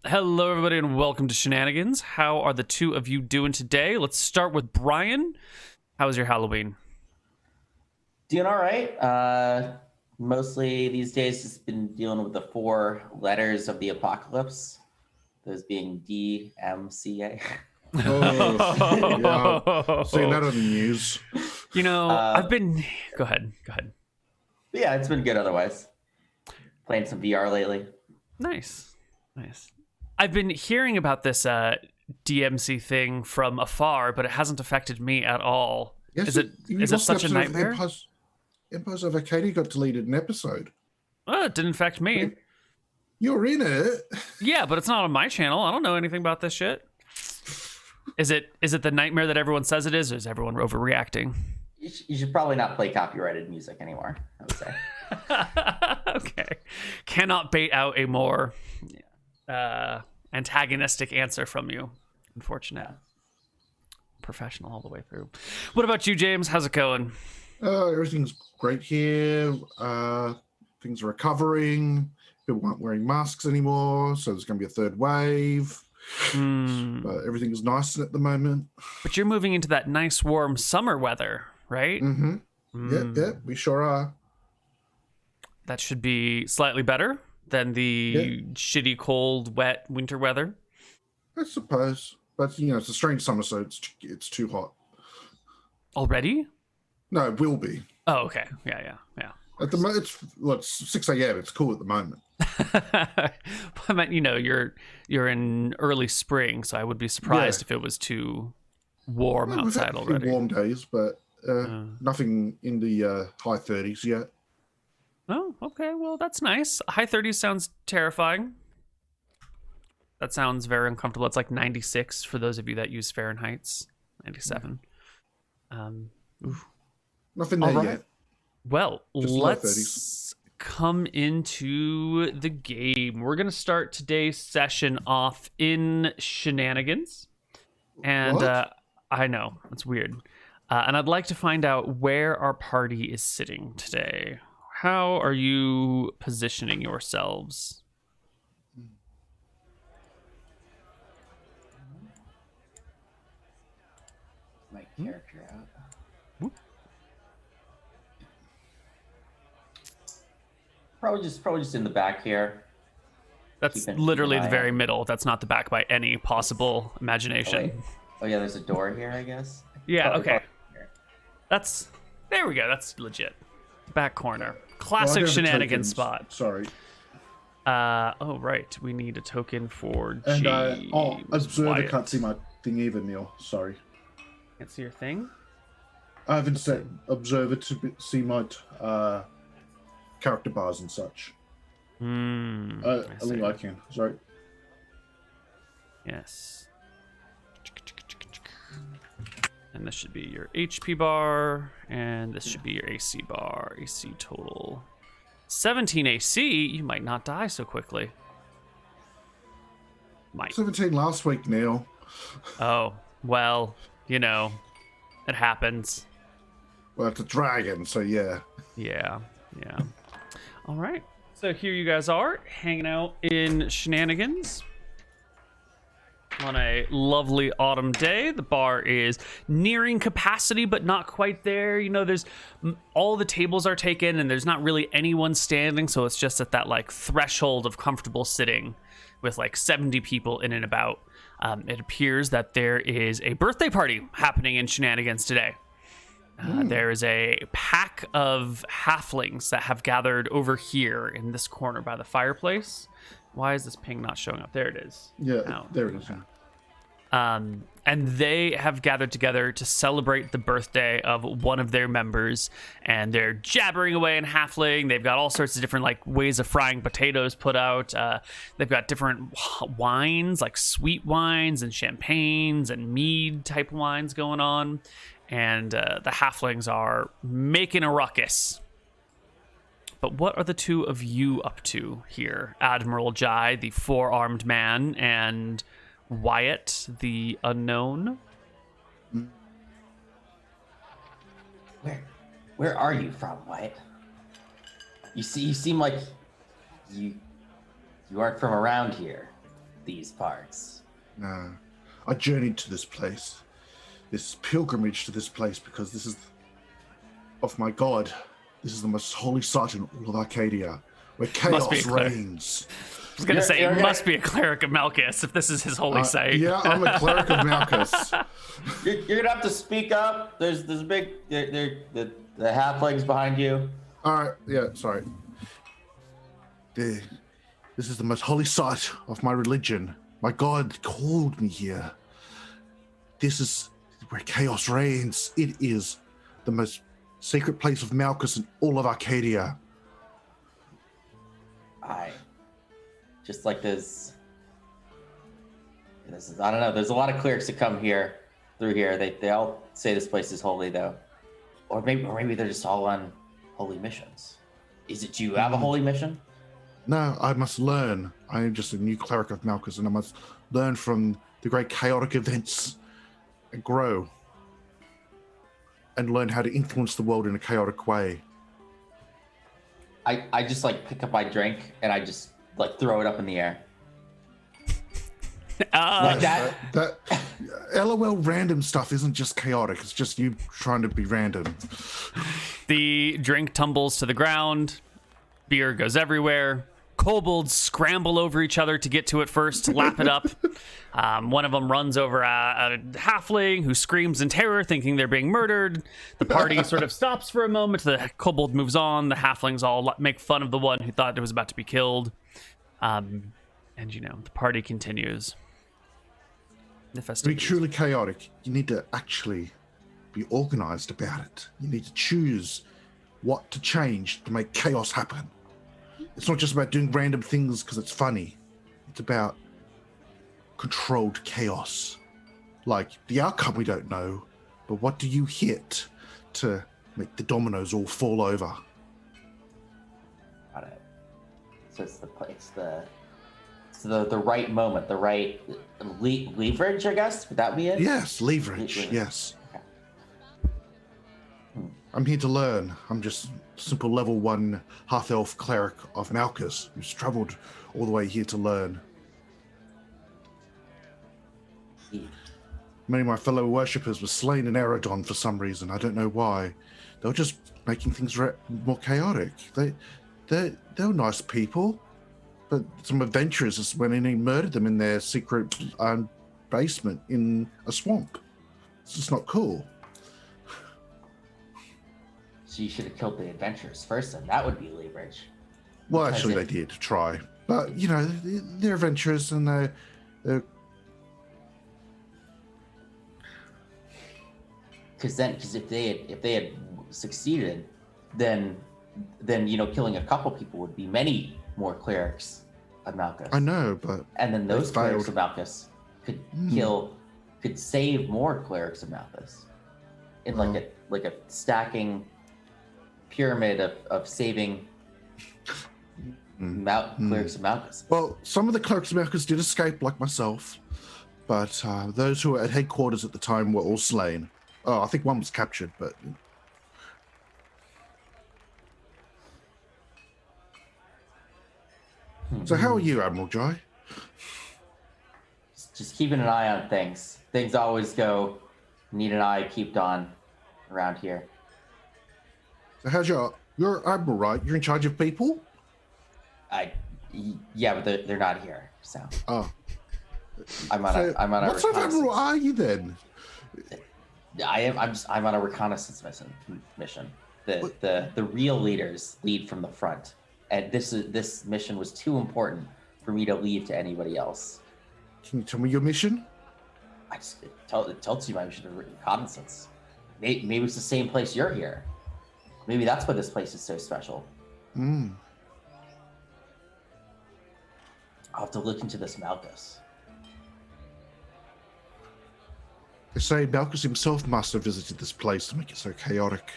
Hello, everybody, and welcome to Shenanigans. How are the two of you doing today? Let's start with Bryan. How was your Halloween? Doing all right. Mostly these days, just been dealing with the 4 letters of the apocalypse. Those being D, M, C, A. Oh, yeah. Seeing that on the news. You know, I've been... Go ahead. Yeah, it's been good otherwise. Playing some VR lately. Nice. I've been hearing about this DMC thing from afar, but it hasn't affected me at all. Yes, is it such a nightmare? Empires of Arcadia got deleted an episode. Oh, it didn't affect me. You're in it. Yeah, but it's not on my channel. I don't know anything about this shit. Is it the nightmare that everyone says it is, or is everyone overreacting? You should probably not play copyrighted music anymore, I would say. Okay. Cannot bait out a more antagonistic answer from you. Unfortunate. Professional all the way through. What about you, James? How's it going? Everything's great here. Things are recovering. People aren't wearing masks anymore, so there's going to be a third wave. But everything's nice at the moment. But you're moving into that nice, warm summer weather, right? Mm-hmm. Yeah, we sure are. That should be slightly better than the shitty, cold, wet winter weather. I suppose. But, it's a strange summer, so it's too hot. Already? No, it will be. Oh, okay. Yeah. At the moment, it's 6 a.m. It's cool at the moment. I meant, you're in early spring, so I would be surprised if it was too warm outside already. Warm days, but nothing in the high 30s yet. Oh, okay. Well, that's nice. High 30s sounds terrifying. That sounds very uncomfortable. It's like 96 for those of you that use Fahrenheit's. 97. Nothing there yet. Well, just let's come into the game. We're going to start today's session off in Shenanigans. And I know, it's weird. And I'd like to find out where our party is sitting today. How are you positioning yourselves? My character out. Probably just in the back here. That's literally the very middle. That's not the back by any possible imagination. Oh yeah, there's a door here, I guess. Yeah, okay. There we go. That's legit. Back corner. Classic Shenanigans spot. Sorry. Oh, right. We need a token for G. And, Observer can't see my thing either, Neal. Sorry. Can't see your thing? I haven't set Observer to see my character bars and such. I think I can. Sorry. Yes. And this should be your HP bar, and this should be your AC bar. AC total 17 AC. You might not die so quickly. Might. 17 last week, Neal. Oh, well, it happens. Well, it's a dragon, so yeah. Yeah. All right. So here you guys are, hanging out in Shenanigans on a lovely autumn day. The bar is nearing capacity, but not quite there. There's all the tables are taken, and there's not really anyone standing, so it's just at that threshold of comfortable sitting with 70 people in and about. It appears that there is a birthday party happening in Shenanigans today. There is a pack of halflings that have gathered over here in this corner by the fireplace. Why is this ping not showing up? There it is. Yeah, there it is. And they have gathered together to celebrate the birthday of one of their members, and they're jabbering away in halfling. They've got all sorts of different ways of frying potatoes put out. They've got different wines, like sweet wines and champagnes and mead type wines going on. And the halflings are making a ruckus. But what are the two of you up to here? Admiral Jai, the four-armed man, and Wyatt, the unknown? Where are you from, Wyatt? You seem like you aren't from around here. these parts. No. I journeyed to this place, this pilgrimage to this place, because this is, of my god, this is the most holy site in all of Arcadia, where chaos reigns. I was going to say, it must be a cleric of Malchus if this is his holy site. Yeah, I'm a cleric of Malchus. You're going to have to speak up. There's a big... the halflings behind you. All right, yeah, sorry. This is the most holy site of my religion. My god called me here. This is where chaos reigns. It is the most sacred place of Malchus in all of Arcadia. Just like this is, I don't know, there's a lot of clerics that come through here. They all say this place is holy, though. Or maybe they're just all on holy missions. Do you have a holy mission? No, I must learn. I am just a new cleric of Malchus, and I must learn from the great chaotic events and grow and learn how to influence the world in a chaotic way. I just like pick up my drink and I just like throw it up in the air. Like that. That LOL random stuff isn't just chaotic. It's just you trying to be random. The drink tumbles to the ground. Beer goes everywhere. Kobolds scramble over each other to get to it first, to lap it up. One of them runs over a halfling who screams in terror, thinking they're being murdered. The party sort of stops for a moment. The kobold moves on. The halflings all make fun of the one who thought it was about to be killed. And, the party continues. To be truly chaotic, you need to actually be organized about it. You need to choose what to change to make chaos happen. It's not just about doing random things because it's funny. It's about controlled chaos. Like, the outcome we don't know, but what do you hit to make the dominoes all fall over? Got it. So it's the right moment, the right leverage, I guess? Would that be it? Yes, leverage, yes. Okay. I'm here to learn. I'm just simple level 1 half-elf cleric of Malchus who's traveled all the way here to learn. Many of my fellow worshippers were slain in Eridon for some reason. I don't know why. They were just making things more chaotic. They're nice people, but some adventurers just went in and murdered them in their secret basement in a swamp. It's just not cool. So you should have killed the adventurers first, and that would be leverage. Well, actually, they did try, but they're adventurers, and they're. Because if they had succeeded, then killing a couple people would be many more clerics of Malchus. I know, but and then those clerics of Malchus could save more clerics of Malchus in like a stacking pyramid of saving clerics of Malchus. Well, some of the clerics of Malchus did escape, like myself, but those who were at headquarters at the time were all slain. Oh, I think one was captured, but. So how are you, Admiral Jai? Just keeping an eye on things. Things always go, need an eye kept on around here. So how's you're Admiral, right? You're in charge of people? Yeah, but they're not here, so. Oh. I'm on a what sort of Admiral are you then? I'm on a reconnaissance mission. The real leaders lead from the front. And this mission was too important for me to leave to anybody else. Can you tell me your mission? It tells you my mission of reconnaissance. Maybe it's the same place you're here. Maybe that's why this place is so special. Hmm. I'll have to look into this Malchus. They say Malchus himself must have visited this place to make it so chaotic.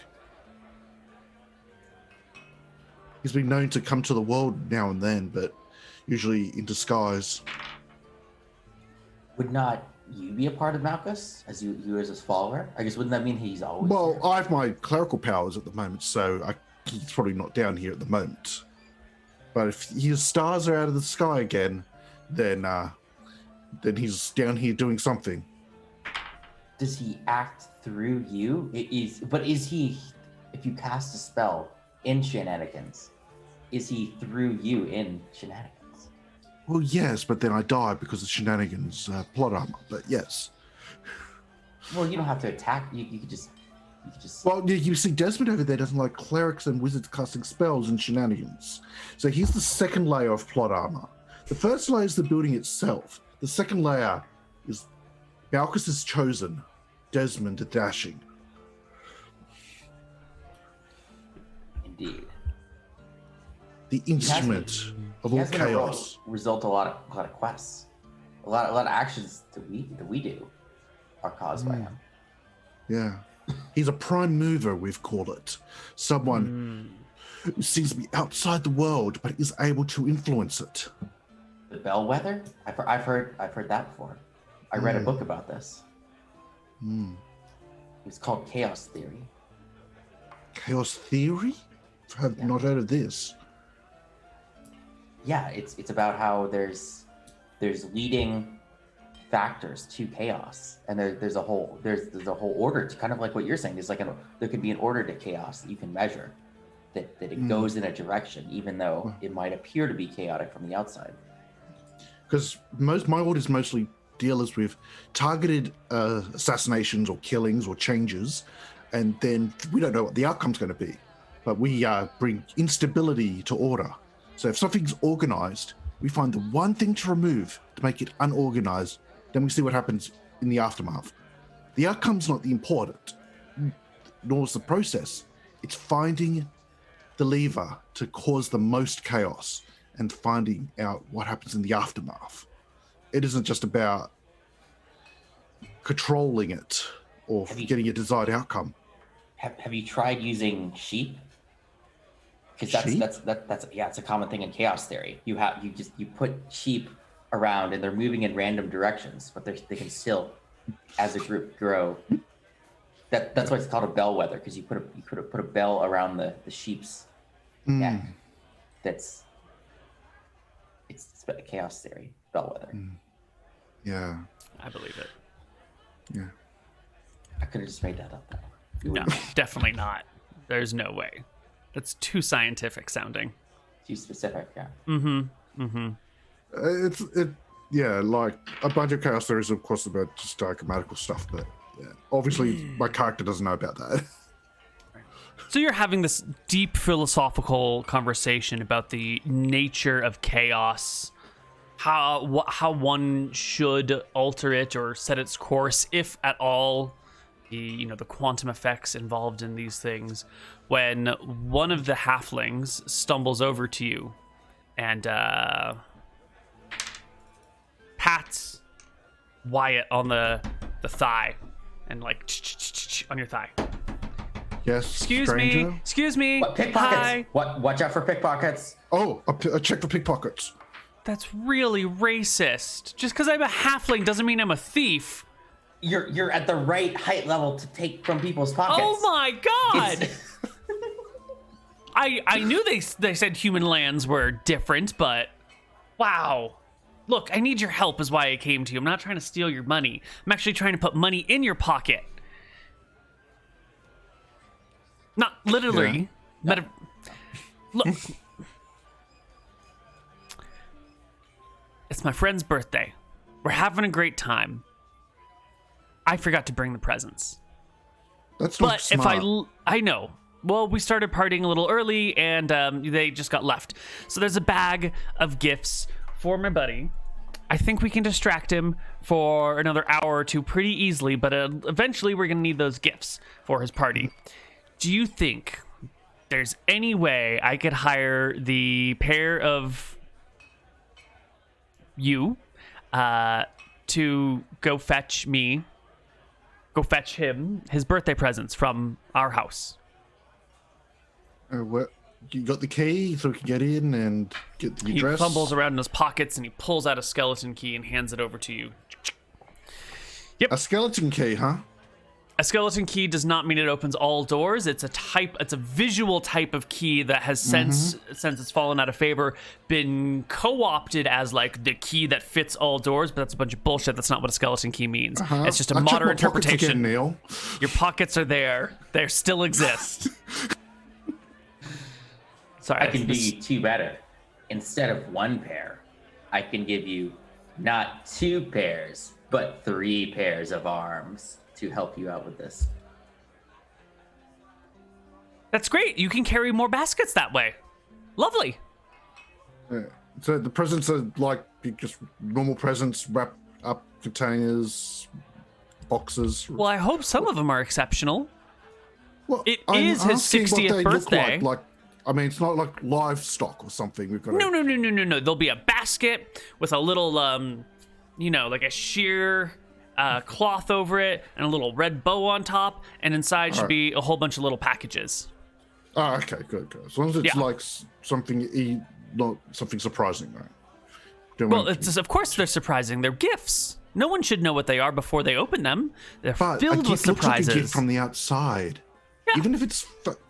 He's been known to come to the world now and then, but usually in disguise. Would not you be a part of Malchus as you as his follower? I guess wouldn't that mean he's always Well, here? I have my clerical powers at the moment, so he's probably not down here at the moment. But if his stars are out of the sky again, then then he's down here doing something. Does he act through you? Is he, if you cast a spell in Shenanigans, is he through you in Shenanigans? Well, yes, but then I die because of Shenanigans plot armor. But yes. Well, you don't have to attack. You could just. Well, you see, Desmond over there doesn't like clerics and wizards casting spells and Shenanigans. So he's the second layer of plot armor. The first layer is the building itself. The second layer is Balkus has chosen Desmond the Dashing. Indeed. The instrument of all chaos. Result a lot of quests. A lot of actions that we do are caused by him. Yeah. He's a prime mover, we've called it. Someone who seems to be outside the world, but is able to influence it. The bellwether? I've heard that before. I read a book about this. It's called Chaos Theory. Chaos Theory? I've not heard of this. Yeah, it's about how there's leading factors to chaos, and there's a whole order to, kind of like what you're saying. There could be an order to chaos that you can measure, that it goes in a direction, even though it might appear to be chaotic from the outside. Because my orders mostly deals with targeted assassinations or killings or changes, and then we don't know what the outcome's going to be, but we bring instability to order. So if something's organized, we find the one thing to remove to make it unorganized. Then we see what happens in the aftermath. The outcome's not the important, nor is the process. It's finding the lever to cause the most chaos and finding out what happens in the aftermath. It isn't just about controlling it or getting a desired outcome. Have you tried using sheep? Because that's it's a common thing in chaos theory. You put sheep around and they're moving in random directions, but they can still, as a group, grow. That's why it's called a bellwether, because you could have put a bell around the sheep's neck. It's a chaos theory bellwether. Yeah, I believe it. Yeah, I could have just made that up though. No, definitely not. There's no way. That's too scientific sounding. Too specific, yeah. Like a bunch of chaos theories, of course, about just magical stuff, but obviously my character doesn't know about that. So you're having this deep philosophical conversation about the nature of chaos, how one should alter it or set its course, if at all. The quantum effects involved in these things, when one of the halflings stumbles over to you and pats Wyatt on the thigh and like on your thigh. Yes. Excuse me. What, pickpockets? Hi. What? Watch out for pickpockets. Oh, I check for pickpockets. That's really racist. Just because I'm a halfling doesn't mean I'm a thief. You're at the right height level to take from people's pockets. Oh my god! I knew they said human lands were different, but wow. Look, I need your help is why I came to you. I'm not trying to steal your money. I'm actually trying to put money in your pocket. Not literally. Yeah. Look. It's my friend's birthday. We're having a great time. I forgot to bring the presents. That's not smart. If I know. Well, we started partying a little early, and they just got left. So there's a bag of gifts for my buddy. I think we can distract him for another hour or two pretty easily, but eventually we're going to need those gifts for his party. Do you think there's any way I could hire the pair of you to go fetch him his birthday presents from our house? What? You got the key so we can get in and get the address? He fumbles around in his pockets and he pulls out a skeleton key and hands it over to you. Yep. A skeleton key, huh? A skeleton key does not mean it opens all doors. It's a visual type of key that has since it's fallen out of favor, been co-opted as like the key that fits all doors, but that's a bunch of bullshit. That's not what a skeleton key means. It's just a modern interpretation. Again, Neal. Your pockets are there. They still exist. Sorry. I can do you two better. Instead of one pair, I can give you not 2 pairs, but 3 pairs of arms to help you out with this. That's great. You can carry more baskets that way. Lovely. So the presents are like just normal presents, wrapped up containers, boxes. Well, I hope some of them are exceptional. Well, It I'm is his asking what 60th they look birthday. Like, I mean, it's not like livestock or something. We've got No. There'll be a basket with a little, like a sheer cloth over it and a little red bow on top, and inside should be a whole bunch of little packages. Oh, okay, good. As long as it's like something, not something surprising, right? Well, of course they're surprising. They're gifts. No one should know what they are before they open them. They're filled with surprises. Looks like a gift from the outside. Yeah.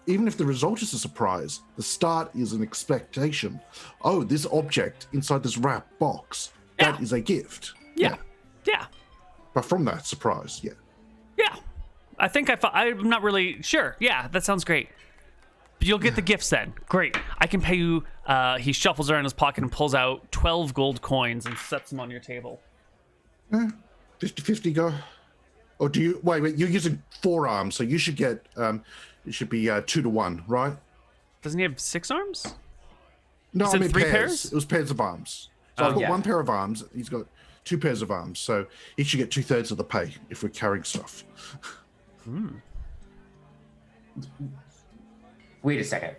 Even if the result is a surprise, the start is an expectation. Oh, this object inside this wrap box, that is a gift. Yeah. But from that surprise, Yeah. I think I'm not really sure. Yeah, that sounds great. But you'll get the gifts then. Great. I can pay you. He shuffles around his pocket and pulls out 12 gold coins and sets them on your table. 50-50 go. Or do you wait? You're using 4 arms, so you should get. It should be 2-1, right? Doesn't he have 6 arms? No, I mean 3 pairs. It was pairs of arms. So I've got 1 pair of arms. He's got 2 pairs of arms. So he should get 2/3 of the pay if we're carrying stuff. Wait a second.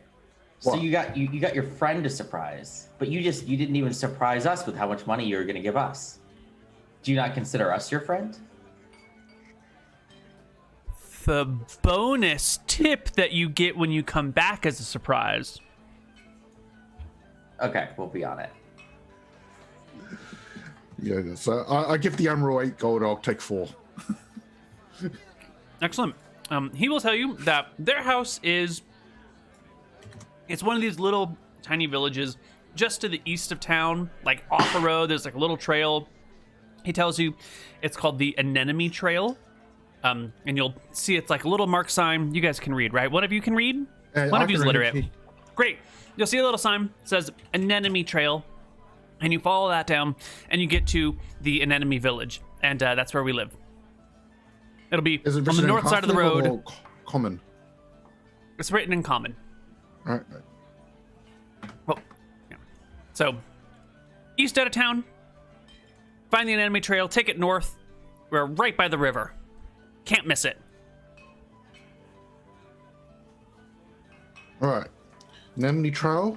What? So you got your friend a surprise, but you didn't even surprise us with how much money you were going to give us. Do you not consider us your friend? The bonus tip that you get when you come back as a surprise. Okay, we'll be on it. Yeah, so I give the Emerald 8 gold. I'll take 4. Excellent. He will tell you that their house it's one of these little tiny villages just to the east of town, like off a road. There's like a little trail. He tells you it's called the Anenome Trail. And you'll see it's like a little mark sign. You guys can read, right? One of you can read? One of you's literate. Great. You'll see a little sign that says Anenome Trail. And you follow that down, and you get to the Anenome Village. And that's where we live. It'll be on the north side of the road. Or common? It's written in common. Right. Well, yeah. So, east out of town, find the Anenome Trail, take it north. We're right by the river. Can't miss it. All right. Anemone Trail.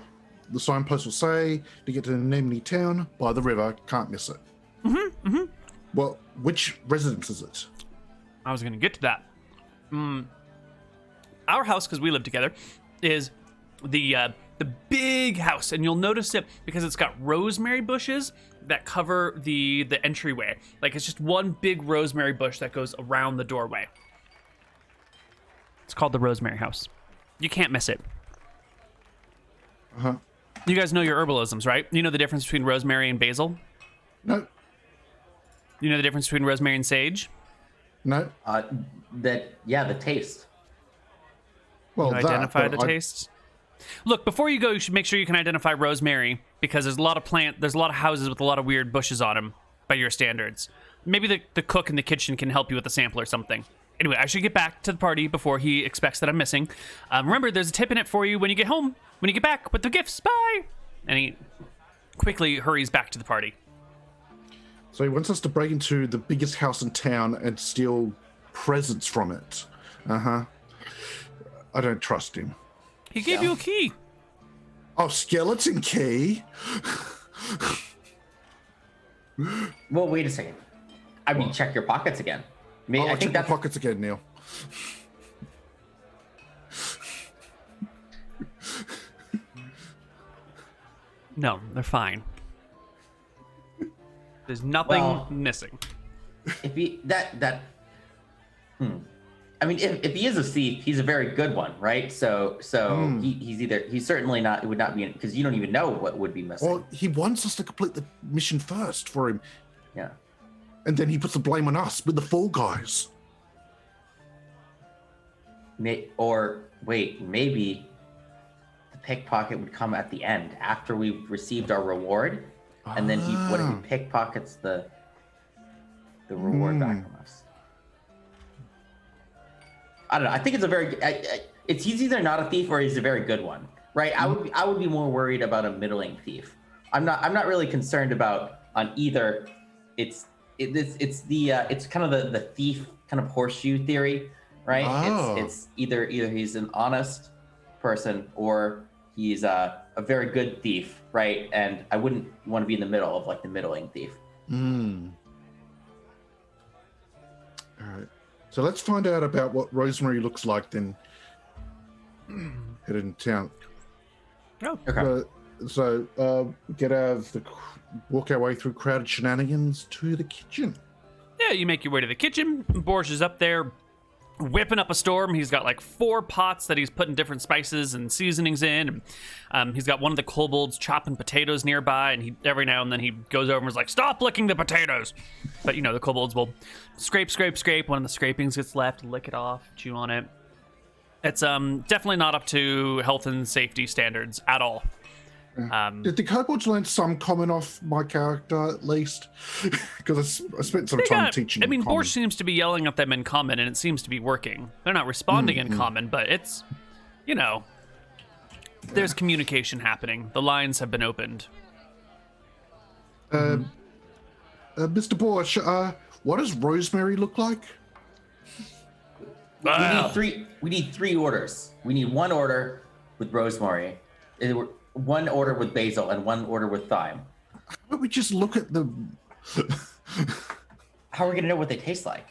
The signpost will say to get to Anemone Town by the river. Can't miss it. Well, which residence is it? I was going to get to that. Our house, because we live together, is the big house, and you'll notice it because it's got rosemary bushes that cover the entryway. Like it's just one big rosemary bush that goes around the doorway. It's called the Rosemary House. You can't miss it. You guys know your herbalisms, right? You know the difference between rosemary and basil? No. You know the difference between rosemary and sage? No. The taste. Well, you identify the taste. Look, before you go, you should make sure you can identify rosemary because there's a lot of houses with a lot of weird bushes on them by your standards. Maybe the cook in the kitchen can help you with a sample or something. Anyway, I should get back to the party before he expects that I'm missing. Remember, there's a tip in it for you when you get home. When you get back with the gifts, bye! And he quickly hurries back to the party. So he wants us to break into the biggest house in town and steal presents from it. I don't trust him. He gave you a key. Oh, skeleton key? Well, wait a second. I mean, check your pockets again. I think check my pockets again, Neal. No, they're fine. There's nothing missing. If you I mean, if he is a thief, he's a very good one, right? So he's certainly not. It would not be because you don't even know what would be missing. Well, he wants us to complete the mission first for him. Yeah. And then he puts the blame on us with the Fall Guys. Maybe the pickpocket would come at the end after we've received our reward, and then what if he pickpockets the reward back from us? I don't know. I think it's a very. He's either not a thief or he's a very good one, right? I would be more worried about a middling thief. I'm not really concerned about on either. It's kind of the thief kind of horseshoe theory, right? Oh. It's either he's an honest person or he's a very good thief, right? And I wouldn't want to be in the middle of like the middling thief. All right. So let's find out about what Rosemary looks like then. Head in town. Oh, okay. Walk our way through crowded Shenanigans to the kitchen. Yeah, you make your way to the kitchen. Borsch is up there whipping up a storm. He's got like 4 pots that he's putting different spices and seasonings in. He's got one of the kobolds chopping potatoes nearby, and every now and then he goes over and is like, "Stop licking the potatoes!" But the kobolds will scrape. One of the scrapings gets left, lick it off, chew on it. It's definitely not up to health and safety standards at all. Did the kobolds learn some common off my character at least? Because I spent some time teaching them common. Borsch seems to be yelling at them in common, and it seems to be working. They're not responding in common, but it's, there's communication happening. The lines have been opened. Mr. Borsch, what does Rosemary look like? We need 3 orders. We need 1 order with rosemary, 1 order with basil, and 1 order with thyme. How about we just look at the... How are we gonna know what they taste like?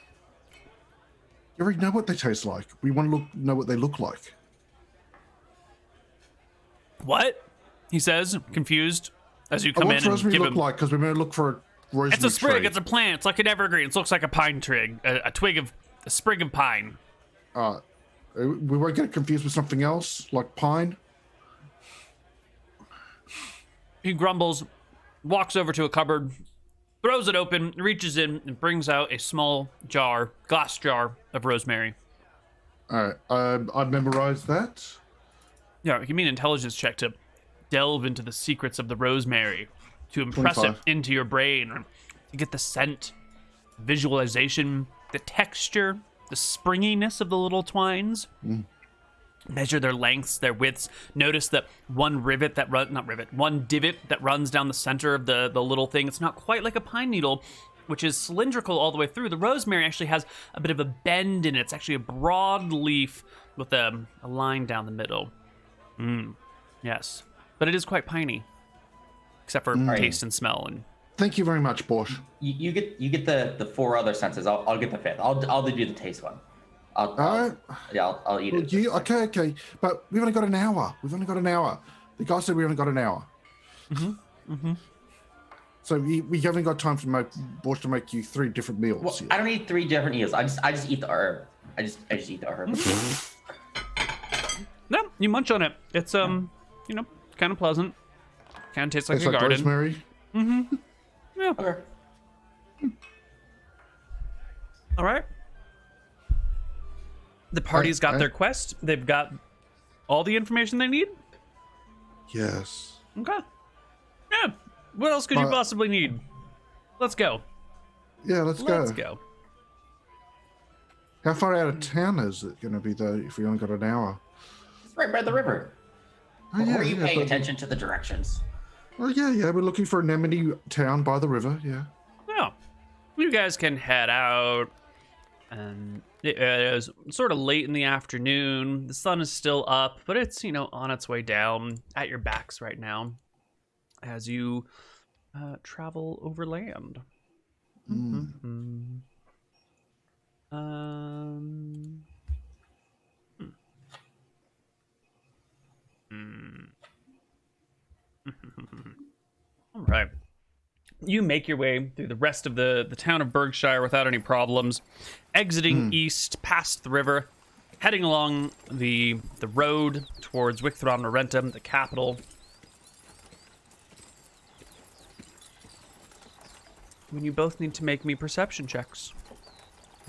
You already know what they taste like. We want to know what they look like. What? He says, confused, as you come in and rosemary give look him... like? Because we're going to look for a rosemary It's a sprig. tree. It's a plant. It's like an evergreen. It looks like a pine twig. A sprig of pine. We won't get confused with something else, like pine. He grumbles, walks over to a cupboard, throws it open, reaches in, and brings out a small glass jar of rosemary. All right, I've memorized that. Yeah, give me an intelligence check to delve into the secrets of the rosemary, to impress 25. it into your brain, to get the scent, visualization, the texture, the springiness of the little twines. Measure their lengths, their widths. Notice that one divot that runs down the center of the little thing. It's not quite like a pine needle, which is cylindrical all the way through. The rosemary actually has a bit of a bend in it. It's actually a broad leaf with a line down the middle. Yes, but it is quite piney, except for taste and smell. And thank you very much, Borsch. You get the 4 other senses. I'll get the 5th. I'll do the taste one. I'll eat it. Okay. But we've only got an hour. The guy said we only got an hour. So we haven't got time for Borsch to make you 3 different meals. Well, I don't eat 3 different meals. I just eat the herb. I just eat the herb. no, you munch on it. It's kind of pleasant. Kind of tastes like a garden. Rosemary. Yeah. Okay. All right. The party's got their quest. They've got all the information they need. Yes. Okay. Yeah. What else could you possibly need? Let's go. Yeah, let's go. Let's go. How far out of town is it going to be, though, if we only got an hour? It's right by the river. Or are you paying attention to the directions? Oh, yeah. We're looking for Anemone Town by the river, yeah. Yeah. You guys can head out. And it is sort of late in the afternoon. The sun is still up, but it's, on its way down at your backs right now as you travel overland. All right. you make your way through the rest of the town of Berkshire without any problems, exiting east past the river, heading along the road towards Wicthron Norentum, the capital. When you both need to make me perception checks.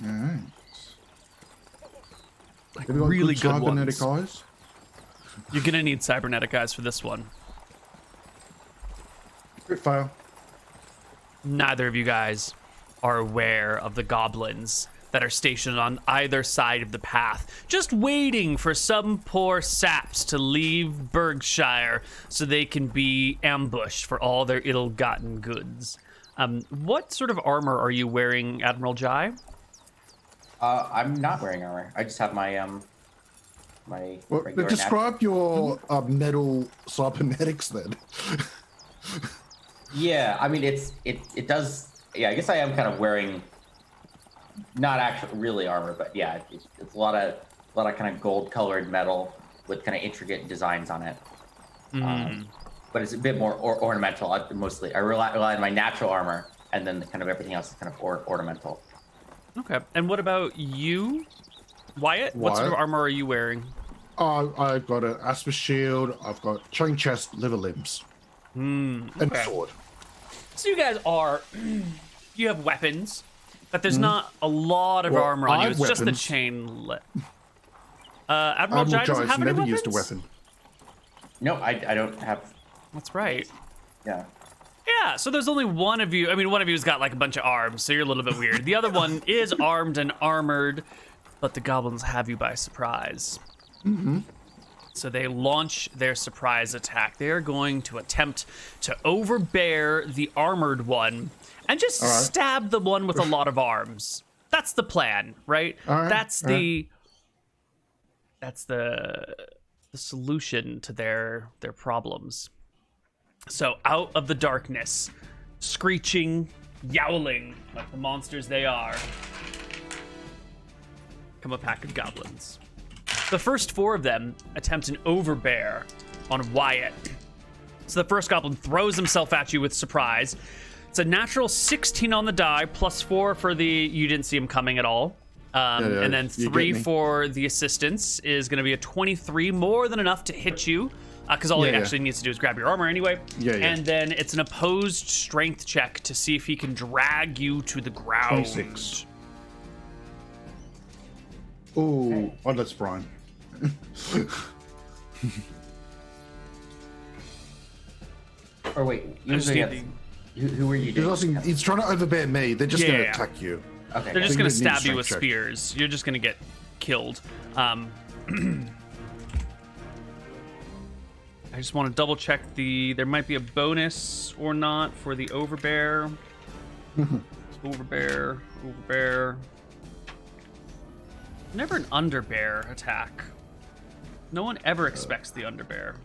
All right. Like Have you got really good good cybernetic ones. eyes? You're gonna need cybernetic eyes for this one. Crit fail. Neither of you guys are aware of the goblins that are stationed on either side of the path, just waiting for some poor saps to leave Berkshire so they can be ambushed for all their ill-gotten goods. What sort of armor are you wearing, Admiral Jai? I'm not wearing armor. I just have my my Well, regular describe your metal cybernetics then. Yeah, I mean it does. Yeah, I guess I am kind of wearing not actually really armor, but yeah, it's a lot of kind of gold colored metal with kind of intricate designs on it. But it's a bit more ornamental. Mostly, I rely on my natural armor, and then kind of everything else is kind of ornamental. Okay. And what about you, Wyatt? What sort of armor are you wearing? I've got an Asper shield. I've got chain chest, liver limbs, and a sword. So you guys are, you have weapons, but there's not a lot of armor on you. It's just the chain. Admiral Jai doesn't have any never weapons? used a weapon. No, I don't have. That's right. Yeah. Yeah, so there's only one of you. I mean, one of you's got like a bunch of arms, so you're a little bit weird. The other one is armed and armored, but the goblins have you by surprise. So they launch their surprise attack. They are going to attempt to overbear the armored one and just stab the one with a lot of arms. That's the plan, right? That's the solution to their problems. So out of the darkness, screeching, yowling like the monsters they are, come a pack of goblins. The first four of them attempt an overbear on Wyatt. So the first goblin throws himself at you with surprise. It's a natural 16 on the die, +4 for the you didn't see him coming at all. And then 3 for the assistance is going to be a 23, more than enough to hit you. Because all he actually needs to do is grab your armor anyway. And then it's an opposed strength check to see if he can drag you to the ground. 26. Oh, that's Bryan. Or wait, who were you doing? He's trying to overbear me. They're just going to attack you. Okay. They're just So going you to need a stab you with strength check. spears. You're just going to get killed. I just want to double check there might be a bonus or not for the overbear. Overbear. Never an underbear attack. No one ever expects the underbear.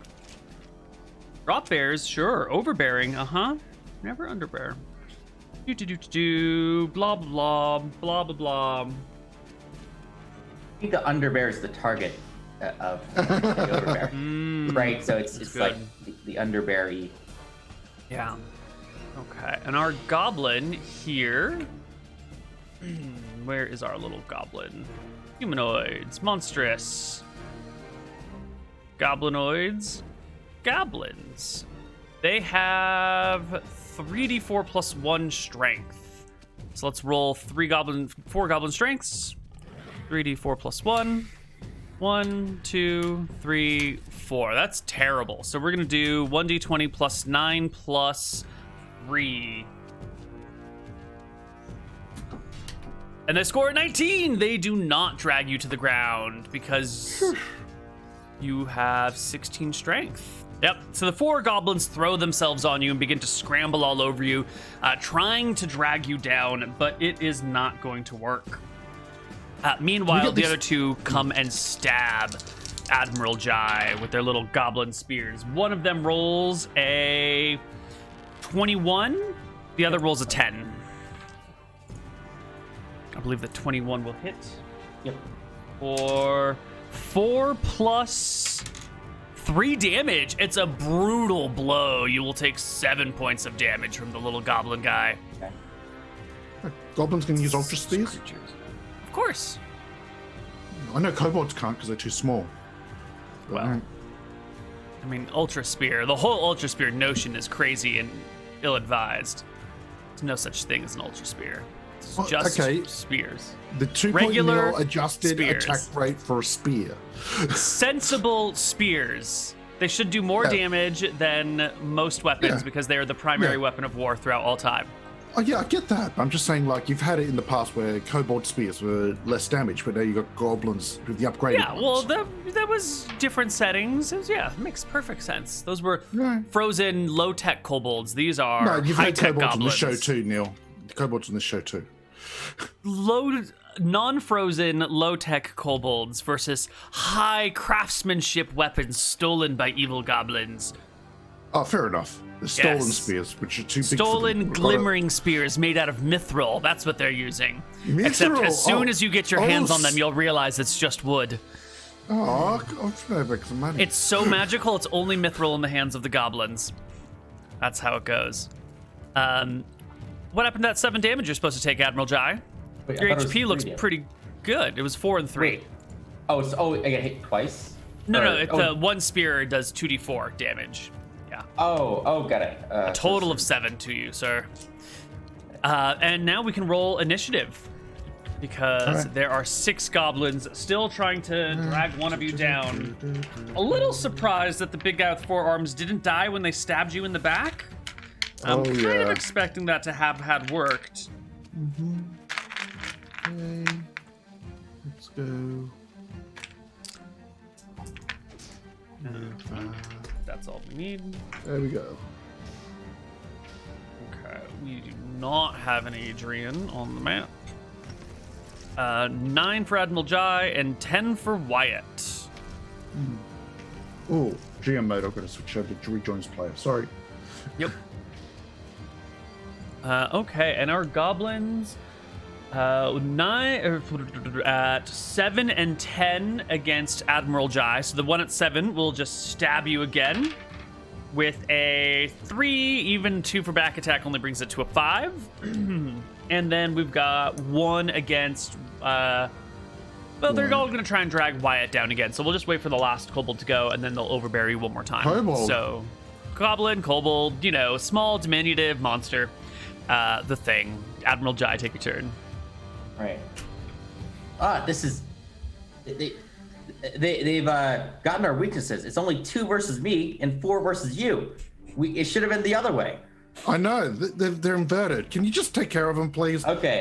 Drop bears, sure. Overbearing, Never underbear. Blah, blah, blah, blah, blah. I think the underbear is the target of the overbear. Right, so it's like the underberry. Yeah. Okay, and our goblin here. Where is our little goblin? Humanoids, monstrous. Goblinoids, goblins. They have 3d4 plus 1 strength. So let's roll 4 goblin strengths. 3d4 plus 1. 1, 2, 3, 4. That's terrible. So we're gonna do 1d20 plus 9 plus 3. And they score a 19. They do not drag you to the ground because you have 16 strength. Yep. So the 4 goblins throw themselves on you and begin to scramble all over you, trying to drag you down, but it is not going to work. Meanwhile, the other 2 come and stab Admiral Jai with their little goblin spears. One of them rolls a 21. The other rolls a 10. I believe the 21 will hit. Yep. For 4 plus 3 damage. It's a brutal blow. You will take 7 points of damage from the little goblin guy. Okay. Goblins can use Ultra Spears? Of course. I know kobolds can't because they're too small. Well, I mean, Ultra Spear. The whole Ultra Spear notion is crazy and ill-advised. There's no such thing as an Ultra Spear. It's just spears. The 2 Regular adjusted spears. attack rate for a spear. Sensible spears. They should do more damage than most weapons because they are the primary weapon of war throughout all time. Oh yeah, I get that. I'm just saying, like, you've had it in the past where kobold spears were less damage, but now you got goblins with the upgraded Yeah, ones. well, that was different settings. It makes perfect sense. Those were frozen low-tech kobolds. These are you've had high-tech kobolds goblins. in the show too, Neal. Kobolds in the show too. Non-frozen low-tech kobolds versus high craftsmanship weapons stolen by evil goblins. Oh, fair enough. The stolen spears, which are too big. Stolen glimmering spears made out of mithril. That's what they're using. Mithril? Except as soon as you get your hands on them, you'll realize it's just wood. Oh, I'll try to make some money. It's so magical, it's only mithril in the hands of the goblins. That's how it goes. What happened to that 7 damage you're supposed to take, Admiral Jai? Wait, Your HP looks pretty good. It was 4 and 3. Wait. Oh, I got hit twice? No, one spear does 2d4 damage. Yeah. Oh, got it. A total of 7 to you, sir. And now we can roll initiative. Because there are 6 goblins still trying to drag one of you down. A little surprised that the big guy with 4 arms didn't die when they stabbed you in the back. I'm kind of expecting that to have had worked. Okay. Let's go. That's all we need. There we go. Okay, we do not have an Adrian on the map. 9 for Admiral Jai and 10 for Wyatt. Oh, GM mode. I've got to switch over to rejoins player. Sorry. Yep. Okay, and our goblins, 7 and 10 against Admiral Jai. So the one at 7 will just stab you again with a 3, even 2 for back attack only brings it to a 5. And then we've got 1 against, they're all going to try and drag Wyatt down again. So we'll just wait for the last kobold to go, and then they'll overbear you one more time. Kobold. So, goblin, kobold, small, diminutive monster. The thing. Admiral Jai, take your turn. Right. This is... They've gotten our weaknesses. It's only 2 versus me and 4 versus you. It should have been the other way. I know. They're inverted. Can you just take care of them, please? Okay.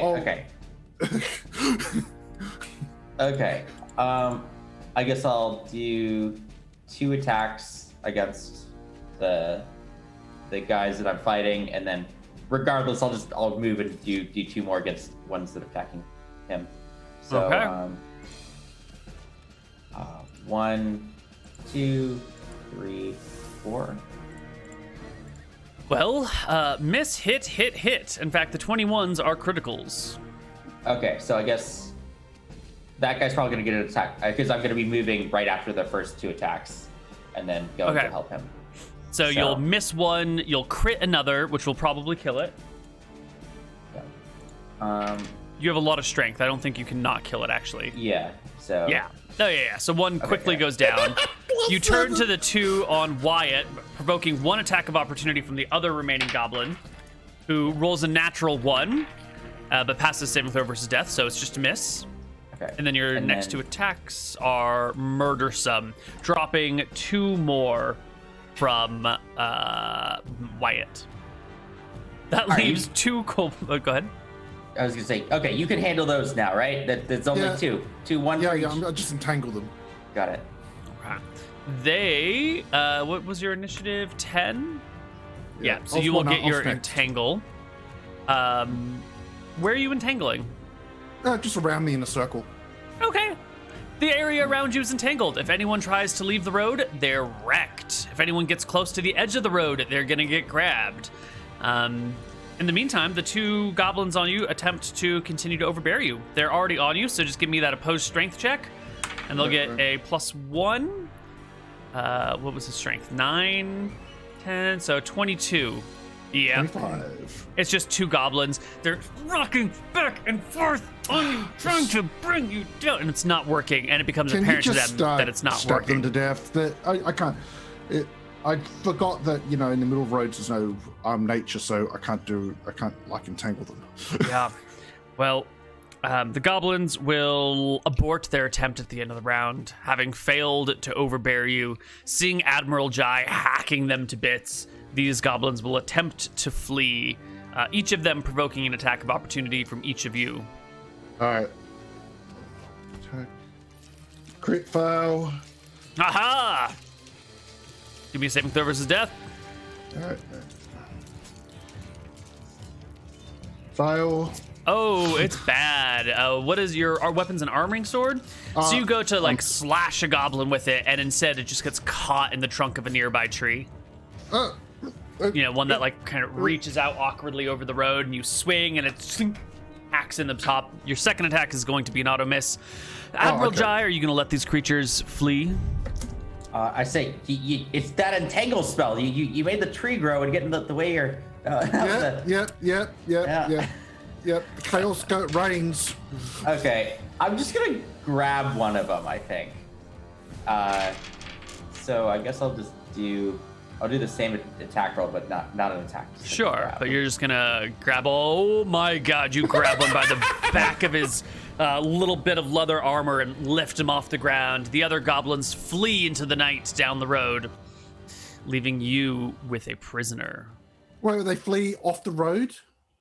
Okay. I guess I'll do 2 attacks against the guys that I'm fighting, and then regardless, I'll move and do 2 more against ones that are attacking him. So, okay. 1, 2, 3, 4. Well, miss, hit. In fact, the 21s are criticals. Okay, so I guess that guy's probably going to get an attack because I'm going to be moving right after the first 2 attacks and then going to help him. So you'll miss 1, you'll crit another, which will probably kill it. Yeah. You have a lot of strength. I don't think you can not kill it, actually. Yeah, so... Yeah. Oh, yeah. So 1 quickly goes down. You turn to the 2 on Wyatt, provoking 1 attack of opportunity from the other remaining goblin, who rolls a natural 1, but passes saving throw versus death, so it's just a miss. Okay. And then your next 2 attacks are murdersome, dropping 2 more from Wyatt. That leaves 2 kobolds. Go ahead. I was gonna say, okay, you can handle those now, right? That's only 2. 1 for each. I'll just entangle them. Got it. Okay. They, what was your initiative? 10? Yeah, so you will get your entangle. Where are you entangling? Just around me in a circle. Okay. The area around you is entangled. If anyone tries to leave the road, they're wrecked. If anyone gets close to the edge of the road, they're gonna get grabbed. In the meantime, the 2 goblins on you attempt to continue to overbear you. They're already on you, so just give me that opposed strength check, and they'll get a +1. What was his strength? 9, 10, so 22. Yeah. 25. It's just 2 goblins. They're rocking back and forth on you, trying to bring you down, and it's not working. And it becomes apparent to them that it's not stab working. them to death? I can't. I forgot that in the middle of roads there's no nature, so I can't like entangle them. Yeah. Well, the goblins will abort their attempt at the end of the round, having failed to overbear you. Seeing Admiral Jai hacking them to bits, these goblins will attempt to flee, each of them provoking an attack of opportunity from each of you. All right. Crit fail. Aha! Give me a saving throw versus death. All right. Fail. Oh, it's bad. What is our weapons? An armoring sword? So you go to slash a goblin with it, and instead it just gets caught in the trunk of a nearby tree. One that kind of reaches out awkwardly over the road, and you swing, and it hacks in the top. Your second attack is going to be an auto miss. Admiral Jai, are you going to let these creatures flee? I say it's that entangle spell. You made the tree grow and get in the way you're. Yep. Chaos reigns. Okay, I'm just gonna grab one of them, I think. So I guess I'll do the same attack roll, but not an attack. Sure, but you're just gonna grab. Oh my God! You grab him by the back of his little bit of leather armor and lift him off the ground. The other goblins flee into the night down the road, leaving you with a prisoner. Wait, they flee off the road?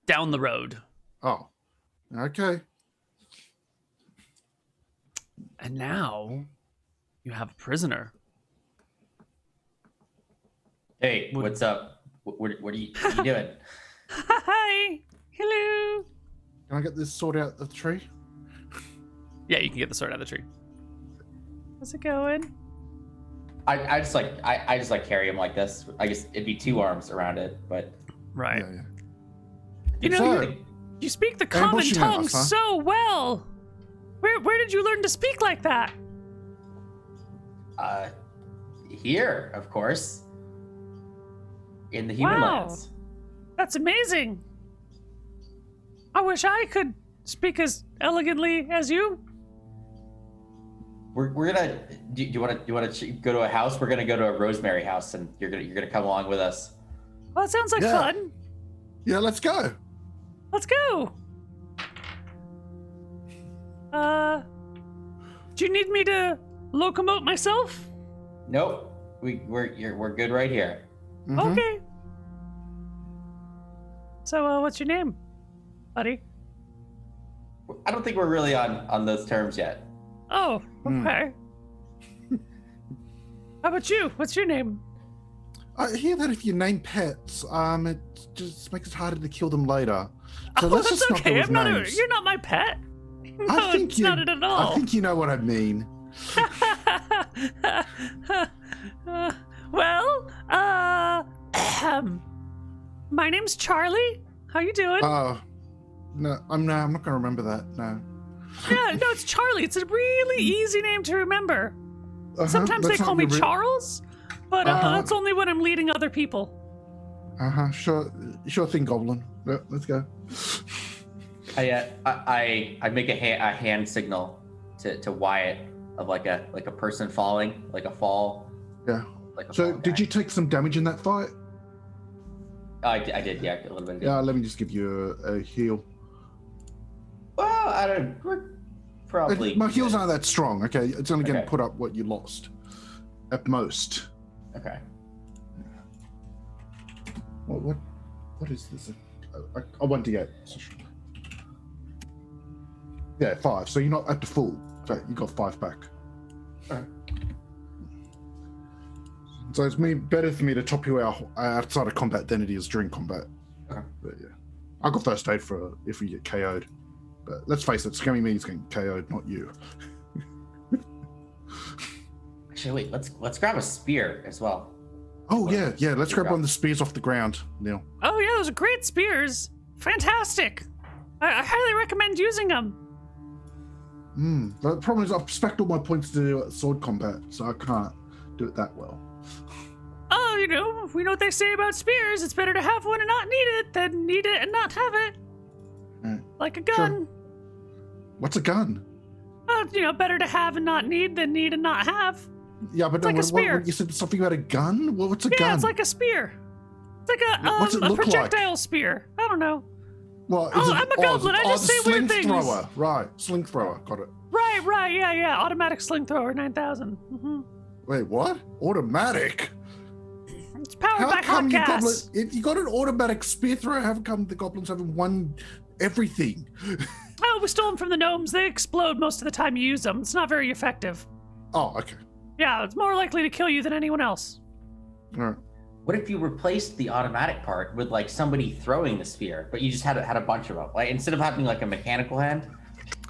Down the road. Oh, okay. And now you have a prisoner. Hey, what's up? What are you doing? Hi. Hello. Can I get this sword out of the tree? Yeah, you can get the sword out of the tree. How's it going? I just carry him like this. I guess it'd be 2 arms around it, but right. Yeah. You speak the common tongue so well. Where did you learn to speak like that? Here, of course. In the human lands. That's amazing. I wish I could speak as elegantly as you. We're gonna. Do you want to go to a house? We're gonna go to a rosemary house, and you're gonna come along with us. Well, it sounds like fun. Yeah, let's go. Let's go. Do you need me to locomote myself? Nope. We're good right here. Mm-hmm. Okay. So, what's your name, buddy? I don't think we're really on those terms yet. Oh, okay. How about you? What's your name? I hear that if you name pets, it just makes it harder to kill them later. So let's that's just okay. Not go with You're not my pet. No, I think it's not it at all. I think you know what I mean. Well, my name's Charlie. How you doing? No, I'm not going to remember that. No. Yeah, no, it's Charlie. It's a really easy name to remember. Sometimes they call me Charles, but that's only when I'm leading other people. Sure thing, Goblin. Yeah, let's go. I make a hand signal to Wyatt of like a person falling, like a fall. Yeah. So did you take some damage in that fight? I did, yeah, a little bit. Yeah, let me just give you a heal. Well, I don't. We're probably. My heals aren't that strong. Okay, it's only going to put up what you lost, at most. Okay. What is this? I want to get. Yeah, 5. So you're not at the full. So you got 5 back. Okay. So it's better for me to top you out outside of combat than it is during combat. Okay. But yeah, I got first aid for if we get KO'd. But let's face it, it's going to be me who's getting KO'd, not you. Actually, wait. Let's grab a spear as well. Oh yeah. Let's grab one of the spears off the ground, Neal. Oh yeah, those are great spears. Fantastic. I highly recommend using them. The problem is I've spec'd all my points to sword combat, so I can't do it that well. Oh, we know what they say about spears. It's better to have one and not need it than need it and not have it. Like a gun. Sure. What's a gun? Better to have and not need than need and not have. Yeah, but it's like a spear. You said something about a gun? What's a gun? Yeah, it's like a spear. It's like What's it a look projectile like? spear. I don't know. Well, I'm a goblin. I just say weird things. Sling thrower. Right, sling thrower. Got it. Right. Yeah. Automatic sling thrower 9000. Mm-hmm. Wait, what? Automatic? It's powered by hot gas. If you got an automatic spear thrower, how come the goblins haven't won everything? Oh, we stole them from the gnomes. They explode most of the time you use them. It's not very effective. Oh, okay. Yeah, it's more likely to kill you than anyone else. All right. What if you replaced the automatic part with like somebody throwing the spear, but you just had a bunch of them? Like instead of having like a mechanical hand,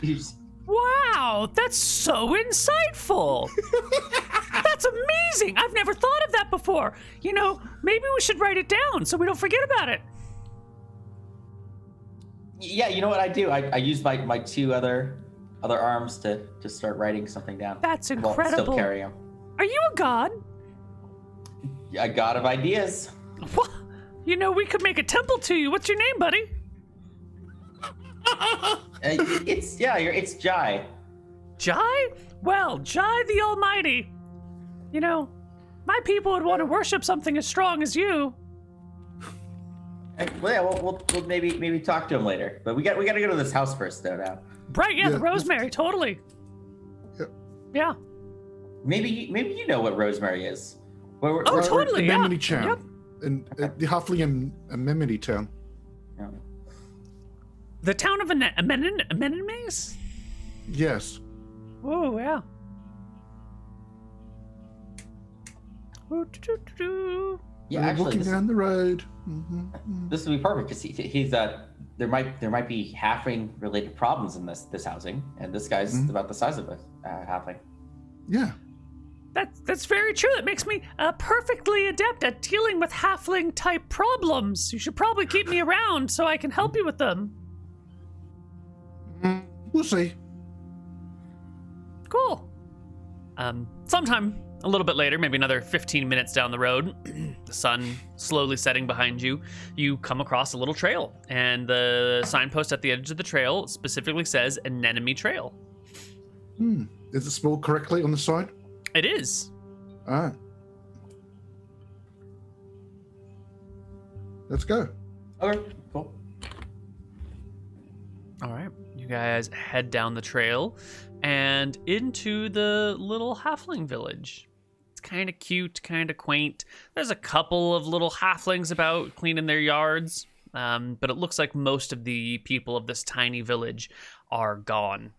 you just... Wow, that's so insightful. That's amazing. I've never thought of that before. Maybe we should write it down so we don't forget about it. Yeah, you know what I do? I use my two other arms to start writing something down. That's incredible. While still carry them. Are you a god? A god of ideas. What? We could make a temple to you. What's your name, buddy? It's Jai. Jai? Well, Jai the Almighty. My people would want to worship something as strong as you. Well, yeah, we'll maybe talk to him later. But we got to go to this house first, though. Now. Right? Yeah, the Rosemary, totally. Yep. Yeah. Maybe you know what Rosemary is. Totally. Yeah. Anemone Town. Yep. In the Halfling Anemone Town. Yeah. The town of Anemones? Yes. Oh, yeah. Yeah, actually, walking down the road. Mm-hmm. This would be perfect because he's there might be halfling related problems in this housing, and this guy's about the size of a halfling. Yeah. That's very true. That makes me perfectly adept at dealing with halfling type problems. You should probably keep me around so I can help you with them. We'll see. Cool. Sometime a little bit later, maybe another 15 minutes down the road, the sun slowly setting behind you, you come across a little trail, and the signpost at the edge of the trail specifically says Anenome Trail. Is it spelled correctly on the side? It is. All right. Let's go. Okay, cool. All right. You guys head down the trail and into the little halfling village. It's kind of cute, kind of quaint. There's a couple of little halflings about cleaning their yards, but it looks like most of the people of this tiny village are gone.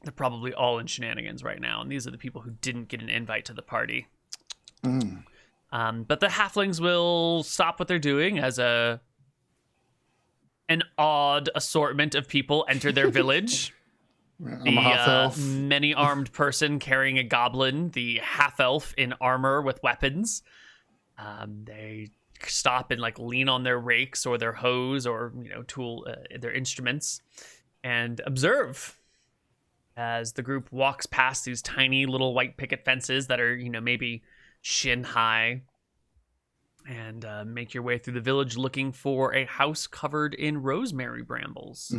They're probably all in Shenanigans right now, and these are the people who didn't get an invite to the party. But the halflings will stop what they're doing as an odd assortment of people enter their village. I'm a half-elf. Many-armed person carrying a goblin, the half-elf in armor with weapons. They stop and lean on their rakes or their hoes or tool their instruments and observe as the group walks past these tiny little white picket fences that are maybe shin high, and make your way through the village looking for a house covered in rosemary brambles.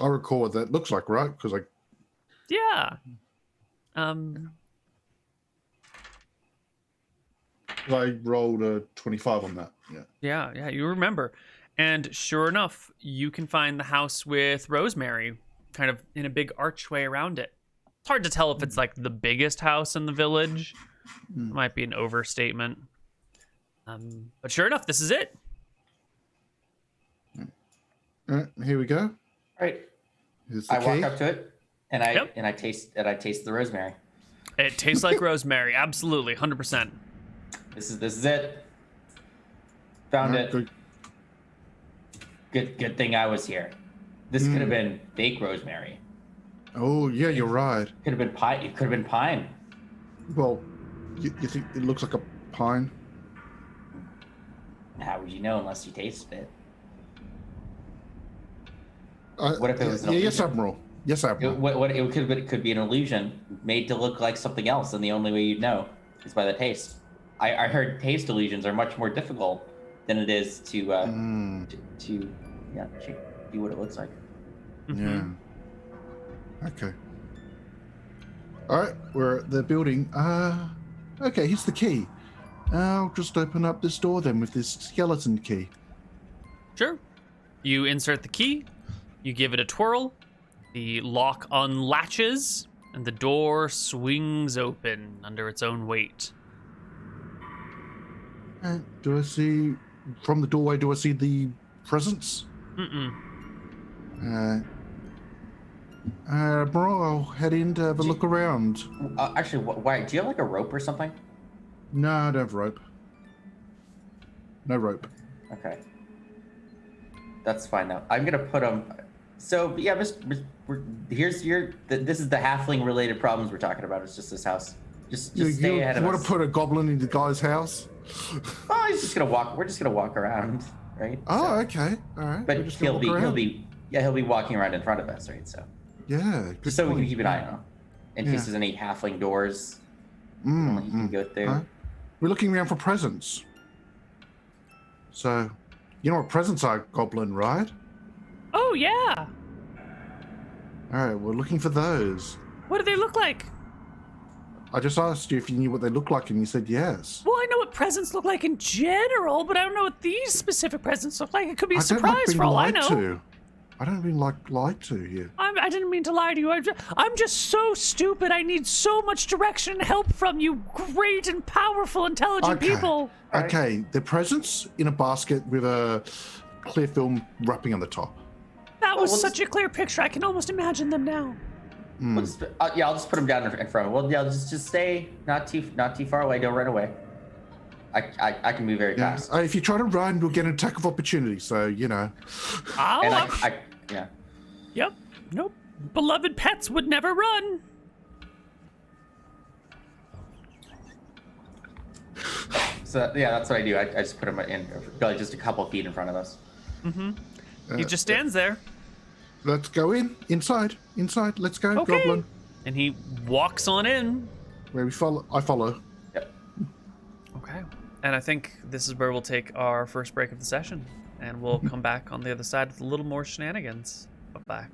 I recall what that looks like, right? Because Yeah. I rolled a 25 on that. Yeah, you remember. And sure enough, you can find the house with rosemary kind of in a big archway around it. It's hard to tell if it's the biggest house in the village. It might be an overstatement. But sure enough, this is it. All right, here we go. All right. I walk up to it and I taste the rosemary. It tastes like rosemary, absolutely, 100%. This is it. Found it. Good thing I was here. This could have been fake rosemary. Oh yeah, you're right. Could have been pine. It could have been pine. Well, you think it looks like a pine? How would you know unless you tasted it? What if it was an yes, illusion? Admiral. Yes, Admiral. It could be an illusion made to look like something else, and the only way you'd know is by the taste. I heard taste illusions are much more difficult than it is to see what it looks like. Yeah. Okay. All right, we're at the building. Okay, here's the key. I'll just open up this door then with this skeleton key. Sure. You insert the key, you give it a twirl, the lock unlatches, and the door swings open under its own weight. Do I see, from the doorway, do I see the presence? Bro, I'll head in to have a look around. Actually, why? Do you have like a rope or something? No, I don't have rope. No rope. Okay. That's fine now. I'm gonna put them. So yeah, this is the halfling related problems we're talking about. It's just this house. Just stay ahead of us. You want to put a goblin in the guy's house? Oh, he's just gonna walk. We're just gonna walk around, right? Oh, okay. All right. But he'll be walking around in front of us, right? So yeah, just so we can keep an eye on him in case there's any halfling doors he can go through. We're looking around for presents. So, you know what presents are, Goblin, right? Oh, yeah. All right, we're looking for those. What do they look like? I just asked you if you knew what they look like, and you said yes. Well, I know what presents look like in general, but I don't know what these specific presents look like. It could be a surprise for all I know. I don't mean lied to you. I didn't mean to lie to you. I'm just so stupid. I need so much direction and help from you great and powerful, intelligent people. Okay, the presents in a basket with a clear film wrapping on the top. That was such a clear picture. I can almost imagine them now. I'll just put them down in front of him. Well, yeah, just stay not too far away. Don't run away. I can move very fast. If you try to run, we'll get an attack of opportunity. So you know. Yeah. Yep. Nope. Beloved pets would never run. So yeah, that's what I do. I just put him in just a couple feet in front of us. He just stands there. Let's go inside. Let's go, Okay. Goblin. And he walks on in. Where I follow. Yep. Okay. And I think this is where we'll take our first break of the session. And we'll come back on the other side with a little more shenanigans. Bye-bye.